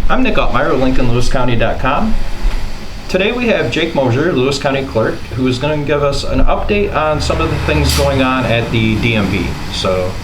I'm Nick Altmeyer of linkinglewiscounty.com. Today we have Jake Mosier, Lewis County Clerk, who is going to give us an update on some of the things going on at the DMV. So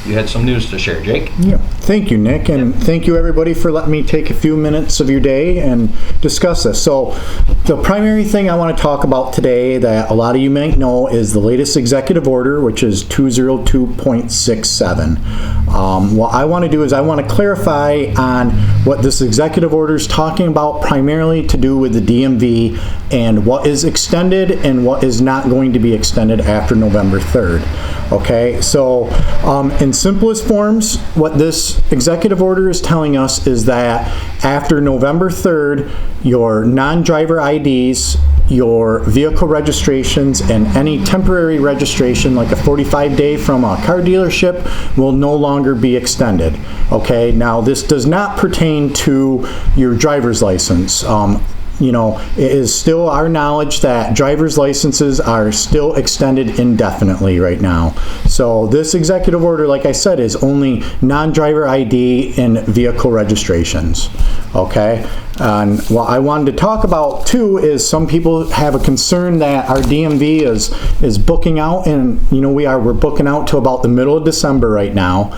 you had some news to share, Jake. Yeah, thank you, Nick, and thank you everybody for letting me take a few minutes of your day and discuss this. So the primary thing I want to talk about today that a lot of you might know is the latest executive order, which is 202.67. What I want to do is I want to clarify on what this executive order is talking about, primarily to do with the DMV and what is extended and what is not going to be extended after November 3rd. Okay, so in simplest forms, what this executive order is telling us is that after November 3rd, your non-driver IDs, your vehicle registrations, and any temporary registration, like a 45-day from a car dealership, will no longer be extended. Okay, now this does not pertain to your driver's license. It is still our knowledge that driver's licenses are still extended indefinitely right now. So this executive order, like I said, is only non-driver ID and vehicle registrations. Okay, and what I wanted to talk about too is some people have a concern that our DMV is booking out, and we're booking out to about the middle of December right now,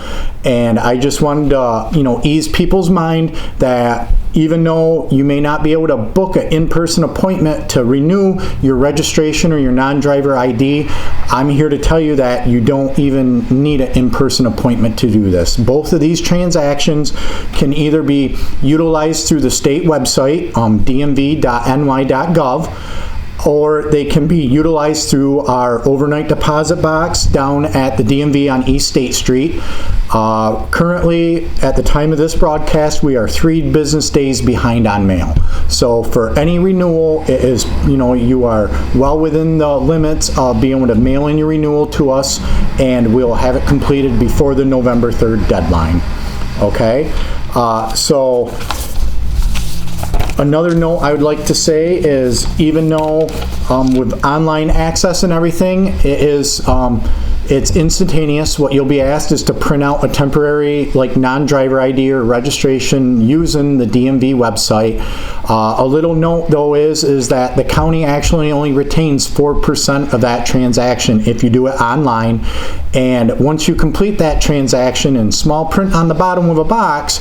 and I just wanted to ease people's mind that even though you may not be able to book an in-person appointment to renew your registration or your non-driver ID, I'm here to tell you that you don't even need an in-person appointment to do this. Both of these transactions can either be utilized through the state website, dmv.ny.gov, or they can be utilized through our overnight deposit box down at the DMV on East State Street. Currently, at the time of this broadcast, we are 3 business days behind on mail. So for any renewal, it is, you are well within the limits of being able to mail in your renewal to us, and we'll have it completed before the November 3rd deadline. Okay? So another note I would like to say is, even though with online access and everything, it's instantaneous. What you'll be asked is to print out a temporary non-driver ID or registration using the DMV website. A little note though is that the county actually only retains 4% of that transaction if you do it online, and once you complete that transaction, in small print on the bottom of a box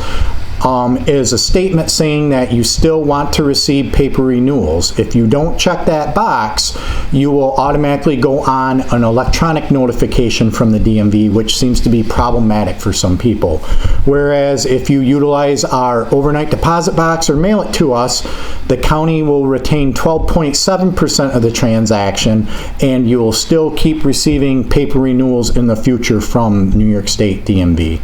is a statement saying that you still want to receive paper renewals. If you don't check that box, you will automatically go on an electronic notification from the DMV, which seems to be problematic for some people. Whereas if you utilize our overnight deposit box or mail it to us, the county will retain 12.7% of the transaction, and you will still keep receiving paper renewals in the future from New York State DMV.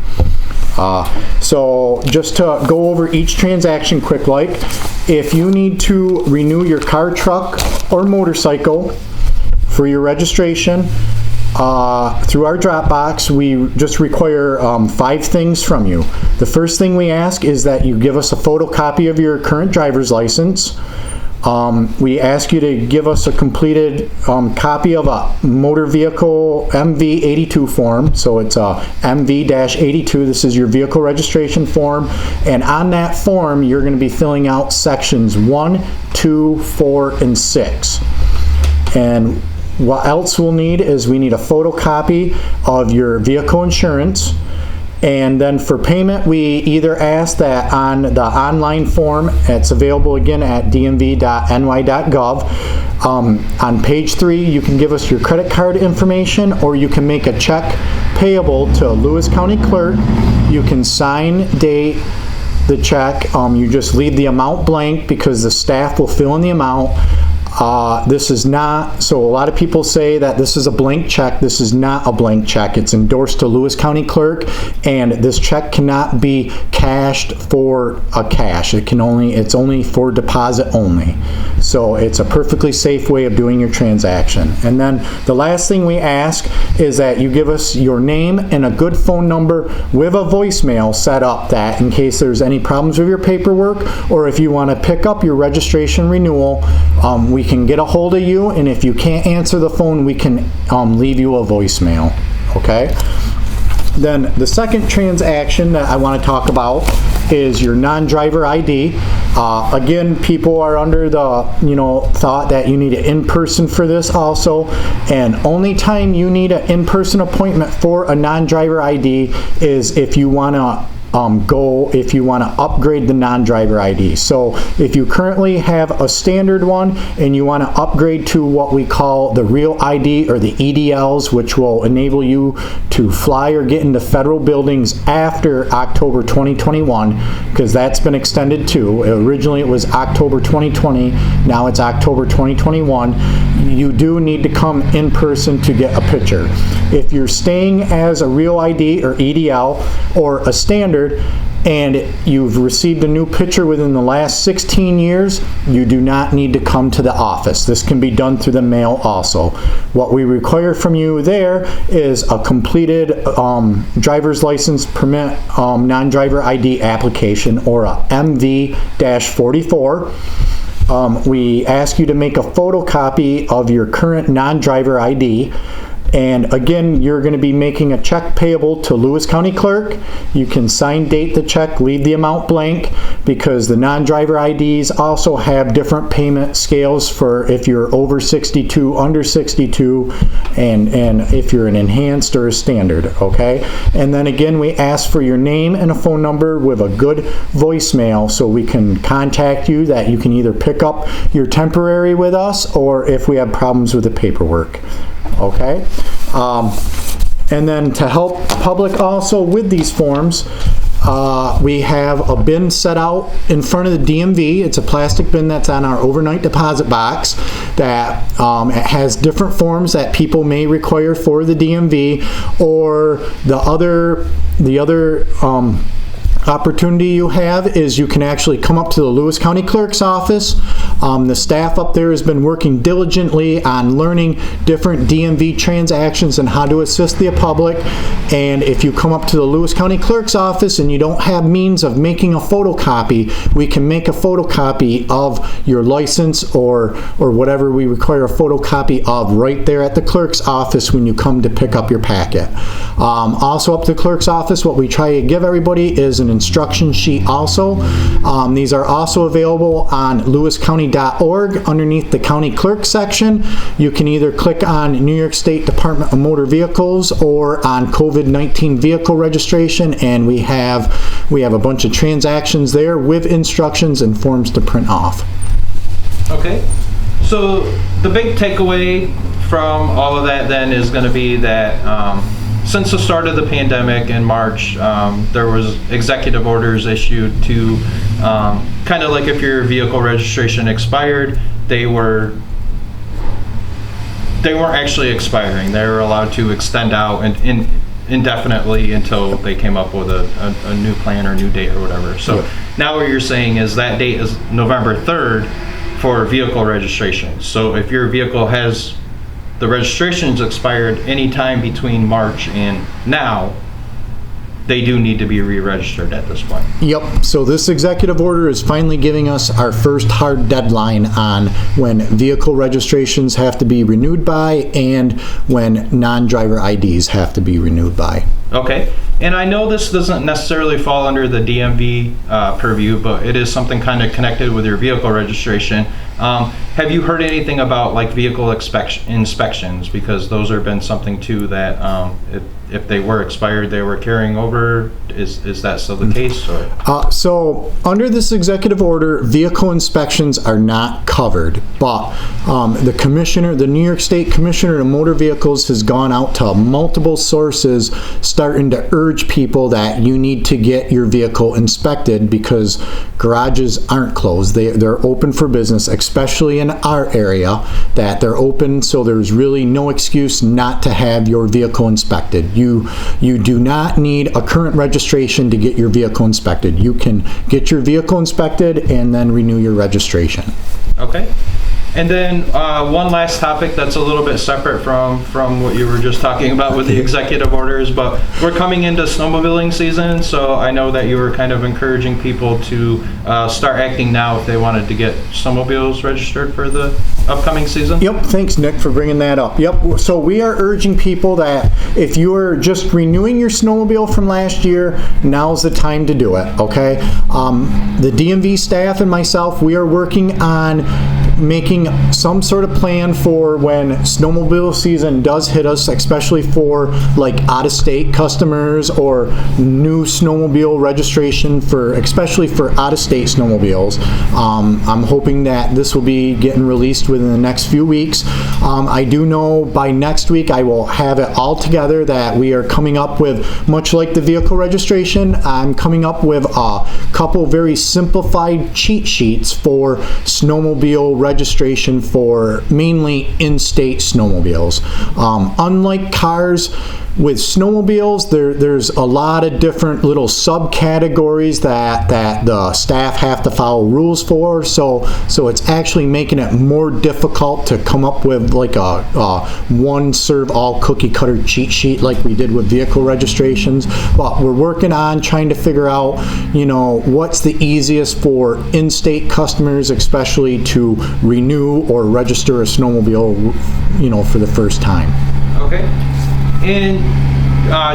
So just to go over each transaction quick, if you need to renew your car, truck, or motorcycle for your registration through our Dropbox, we just require 5 things from you. The first thing we ask is that you give us a photocopy of your current driver's license. We ask you to give us a completed copy of a motor vehicle MV82 form. So it's a MV-82. This is your vehicle registration form. And on that form, you're going to be filling out sections 1, 2, 4, and 6. And what else we'll need is we need a photocopy of your vehicle insurance. And then for payment, we either ask that on the online form, it's available again at dmv.ny.gov. On page 3, you can give us your credit card information, or you can make a check payable to Lewis County Clerk. You can sign, date the check. You just leave the amount blank because the staff will fill in the amount. This is not, so a lot of people say that this is a blank check. This is not a blank check. It's endorsed to Lewis County Clerk, and this check cannot be cashed for a cash. It's only for deposit only. So it's a perfectly safe way of doing your transaction. And then the last thing we ask is that you give us your name and a good phone number with a voicemail set up, that in case there's any problems with your paperwork, or if you want to pick up your registration renewal, we can get a hold of you, and if you can't answer the phone, we can leave you a voicemail. Okay? Then the second transaction that I want to talk about is your non-driver ID. Again, people are under the thought that you need an in-person for this also, and only time you need an in-person appointment for a non-driver ID is if you want to upgrade the non-driver ID. So if you currently have a standard one and you want to upgrade to what we call the real ID or the EDLs, which will enable you to fly or get into federal buildings after October 2021, because that's been extended too. Originally it was October 2020, now it's October 2021. You do need to come in person to get a picture. If you're staying as a real ID or EDL or a standard, and you've received a new picture within the last 16 years, you do not need to come to the office. This can be done through the mail also. What we require from you there is a completed driver's license permit non-driver ID application, or a MV-44. We ask you to make a photocopy of your current non-driver ID. And again, you're going to be making a check payable to Lewis County Clerk. You can sign, date the check, leave the amount blank, because the non-driver IDs also have different payment scales for if you're over 62, under 62, and if you're an enhanced or a standard, okay? And then again, we ask for your name and a phone number with a good voicemail so we can contact you, that you can either pick up your temporary with us or if we have problems with the paperwork. Okay, and then to help public also with these forms, we have a bin set out in front of the DMV. It's a plastic bin that's on our overnight deposit box that it has different forms that people may require for the DMV, or the other opportunity you have is you can actually come up to the Lewis County Clerk's office. The staff up there has been working diligently on learning different DMV transactions and how to assist the public. And if you come up to the Lewis County Clerk's office and you don't have means of making a photocopy, we can make a photocopy of your license or whatever we require a photocopy of right there at the clerk's office when you come to pick up your packet. Also up to the clerk's office, what we try to give everybody is an instruction sheet also. These are also available on lewiscounty.org underneath the county clerk section. You can either click on New York State Department of Motor Vehicles or on COVID-19 vehicle registration, and we have a bunch of transactions there with instructions and forms to print off. Okay. So the big takeaway from all of that then is going to be that since the start of the pandemic in March, there was executive orders issued to kind of like if your vehicle registration expired, they weren't actually expiring. They were allowed to extend out indefinitely until they came up with a new plan or new date or whatever. So now what you're saying is that date is November 3rd for vehicle registration. So if your vehicle has the registration's expired anytime between March and now, they do need to be re-registered at this point. Yep. So this executive order is finally giving us our first hard deadline on when vehicle registrations have to be renewed by and when non-driver IDs have to be renewed by. Okay. And I know this doesn't necessarily fall under the DMV purview, but it is something kind of connected with your vehicle registration. Have you heard anything about like vehicle inspections? Because those have been something too that if they were expired, they were carrying over. Is that still the case? Or? So under this executive order, vehicle inspections are not covered, but the New York State Commissioner of Motor Vehicles has gone out to multiple sources starting to urge people that you need to get your vehicle inspected because garages aren't closed. They're open for business, especially in our area, that they're open, so there's really no excuse not to have your vehicle inspected. You do not need a current registration to get your vehicle inspected. You can get your vehicle inspected and then renew your registration. Okay. And then one last topic that's a little bit separate from what you were just talking about with the executive orders, but we're coming into snowmobiling season, so I know that you were kind of encouraging people to start acting now if they wanted to get snowmobiles registered for the upcoming season. Yep, thanks Nick for bringing that up. Yep, so we are urging people that if you are just renewing your snowmobile from last year, now's the time to do it, okay? The DMV staff and myself, we are working on making some sort of plan for when snowmobile season does hit us, especially for like out-of-state customers or new snowmobile registration especially for out-of-state snowmobiles. I'm hoping that this will be getting released within the next few weeks. I do know by next week I will have it all together, that we are coming up with, much like the vehicle registration, I'm coming up with a couple very simplified cheat sheets for snowmobile registration for mainly in-state snowmobiles. Unlike cars, with snowmobiles, there's a lot of different little subcategories that the staff have to follow rules for. So it's actually making it more difficult to come up with like a one serve all cookie cutter cheat sheet like we did with vehicle registrations. But we're working on trying to figure out, what's the easiest for in-state customers, especially to renew or register a snowmobile, for the first time. Okay. And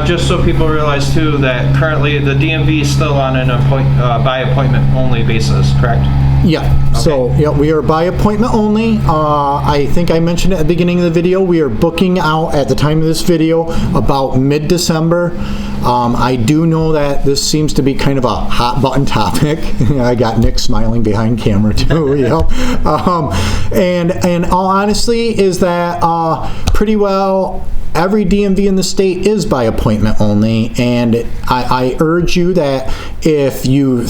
just so people realize too, that currently the DMV is still on an by appointment only basis, correct? Yeah. Okay. So yeah, we are by appointment only. I think I mentioned at the beginning of the video, we are booking out at the time of this video about mid-December. I do know that this seems to be kind of a hot button topic. I got Nick smiling behind camera too. And all honesty is that pretty well every DMV in the state is by appointment only, and I urge you that if you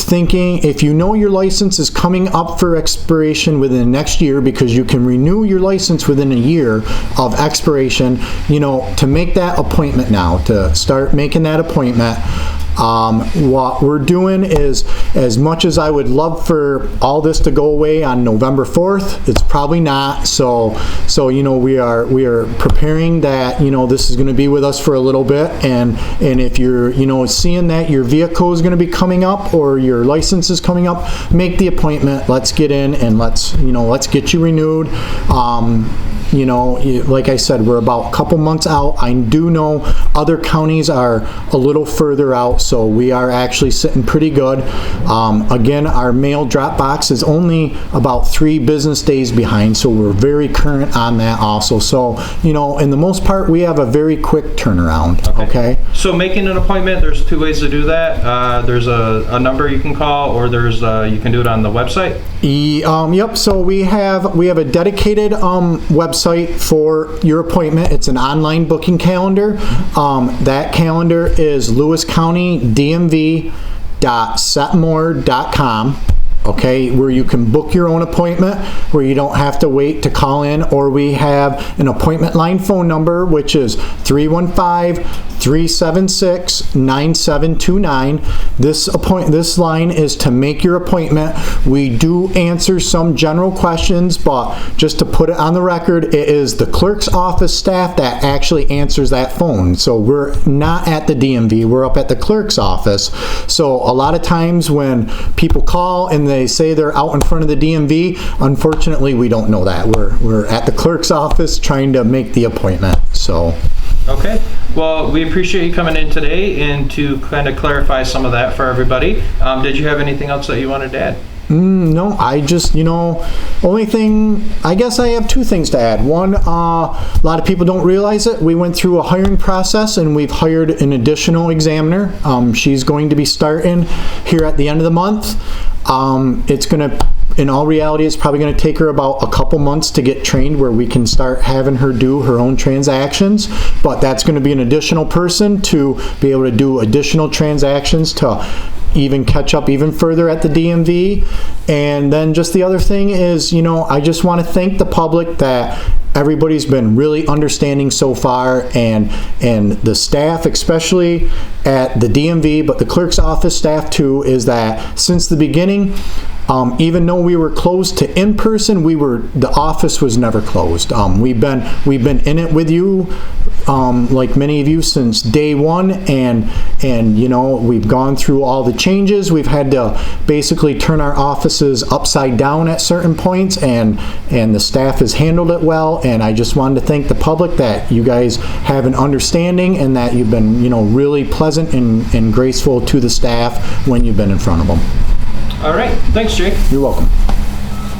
know your license is coming up for expiration within the next year, because you can renew your license within a year of expiration, to make that appointment now, to start making that appointment. What we're doing is, as much as I would love for all this to go away on November 4th, it's probably not. So we are preparing that, this is going to be with us for a little bit, and if you're, seeing that your vehicle is going to be coming up or your license is coming up, make the appointment. Let's get in and let's get you renewed. Like I said, we're about a couple months out. I do know other counties are a little further out, so we are actually sitting pretty good. Again, our mail drop box is only about 3 business days behind, so we're very current on that also. So, in the most part, we have a very quick turnaround, okay? So making an appointment, there's 2 ways to do that. There's a number you can call, or there's you can do it on the website. Yep, so we have a dedicated website for your appointment. It's an online booking calendar. That calendar is lewiscountydmv.setmore.com. Okay, where you can book your own appointment, where you don't have to wait to call in, or we have an appointment line phone number, which is 315-376-9729. This line is to make your appointment. We do answer some general questions, but just to put it on the record, it is the clerk's office staff that actually answers that phone. So we're not at the DMV, we're up at the clerk's office. So a lot of times when people call and they say they're out in front of the DMV, unfortunately we don't know that. We're at the clerk's office trying to make the appointment. So okay, well, we appreciate you coming in today and to kind of clarify some of that for everybody. Did you have anything else that you wanted to add? No, I just, only thing, I guess I have 2 things to add. One, a lot of people don't realize it. We went through a hiring process and we've hired an additional examiner. She's going to be starting here at the end of the month. It's going to, in all reality, it's probably going to take her about a couple months to get trained where we can start having her do her own transactions, but that's going to be an additional person to be able to do additional transactions to even catch up even further at the DMV. And then just the other thing is, I just want to thank the public that everybody's been really understanding so far, and the staff, especially at the DMV, but the clerk's office staff too, is that since the beginning, even though we were closed to in-person, the office was never closed. We've been in it with you, like many of you, since day one, and we've gone through all the changes. We've had to basically turn our offices upside down at certain points, and the staff has handled it well. And I just wanted to thank the public that you guys have an understanding, and that you've been really pleasant and graceful to the staff when you've been in front of them. All right. Thanks, Jake. You're welcome.